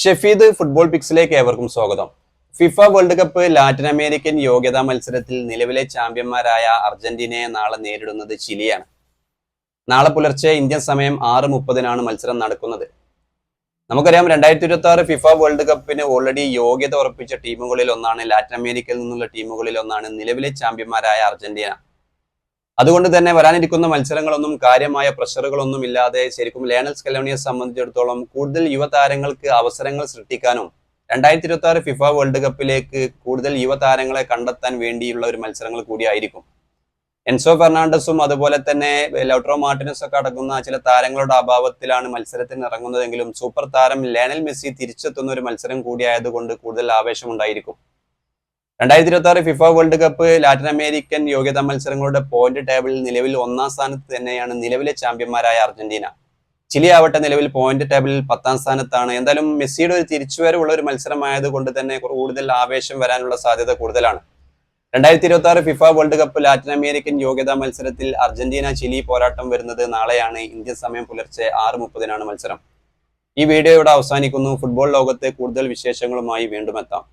Shefeed football പിക്സിലേക്ക് ഏവർക്കും സ്വാഗതം. FIFA world cup Latin American യോഗ്യതാ മത്സരത്തിൽ നിലവിലെ ചാമ്പ്യന്മാരായ അർജന്റീനയെ നാളെ നേരിടുന്നത് ചിലിയാണ്. നാളെ പുലർച്ചെ ഇന്ത്യൻ സമയം 6:30 മത്സരം നടക്കുന്നത്. നമുക്കറിയാം, 2026 ഫിഫ വേൾഡ് കപ്പിന് ഓൾറെഡി യോഗ്യത ഉറപ്പിച്ച ടീമുകളിൽ ഒന്നാണ്, ലാറ്റിൻ അമേരിക്കയിൽ നിന്നുള്ള ടീമുകളിൽ ഒന്നാണ് നിലവിലെ ചാമ്പ്യന്മാരായ അർജന്റീന. അതുകൊണ്ട് തന്നെ വരാനിരിക്കുന്ന മത്സരങ്ങളൊന്നും കാര്യമായ പ്രഷറുകളൊന്നും ഇല്ലാതെ ശരിക്കും ലയണൽ സ്കലോണിയെ സംബന്ധിച്ചിടത്തോളം കൂടുതൽ യുവതാരങ്ങൾക്ക് അവസരങ്ങൾ സൃഷ്ടിക്കാനും 2026 ഫിഫ വേൾഡ് കപ്പിലേക്ക് കൂടുതൽ യുവതാരങ്ങളെ കണ്ടെത്താൻ വേണ്ടിയുള്ള ഒരു മത്സരങ്ങൾ കൂടിയായിരിക്കും. എൻസോ ഫെർണാണ്ടസും അതുപോലെ തന്നെ ലൗട്രോ മാർട്ടിനസ് ഒക്കെ അടങ്ങുന്ന ചില താരങ്ങളുടെ അഭാവത്തിലാണ് മത്സരത്തിന് ഇറങ്ങുന്നതെങ്കിലും സൂപ്പർ താരം ലയണൽ മെസ്സി തിരിച്ചെത്തുന്ന ഒരു മത്സരം കൂടിയായതുകൊണ്ട് കൂടുതൽ ആവേശമുണ്ടായിരിക്കും. 2026 FIFA world cup Latin American യോഗ്യതാ മത്സരങ്ങളുടെ പോയിന്റ് ടേബിളിൽ നിലവിൽ 1-ാം സ്ഥാനത്ത് തന്നെയാണ് നിലവിലെ ചാമ്പ്യന്മാരായ അർജന്റീന. ചിലി ആവട്ടെ നിലവിൽ പോയിന്റ് ടേബിളിൽ 10-ാം സ്ഥാനത്താണ്. എന്തായാലും മെസ്സിയുടെ ഒരു തിരിച്ചുവരവുള്ള ഒരു മത്സരമായതുകൊണ്ട് തന്നെ കൂടുതൽ ആവേശം വരാനുള്ള സാധ്യത കൂടുതലാണ്. 2026 FIFA world cup Latin American യോഗ്യതാ മത്സരത്തിൽ അർജന്റീന ചിലി പോരാട്ടം വരുന്നത് നാളെയാണ്. ഇന്ത്യൻ സമയം പുലർച്ചെ 6:30 മത്സരം. ഈ വീഡിയോ ഇവിടെ അവസാനിക്കുന്നു. ഫുട്ബോൾ ലോകത്തെ കൂടുതൽ വിശേഷങ്ങളുമായി വീണ്ടും എത്താം.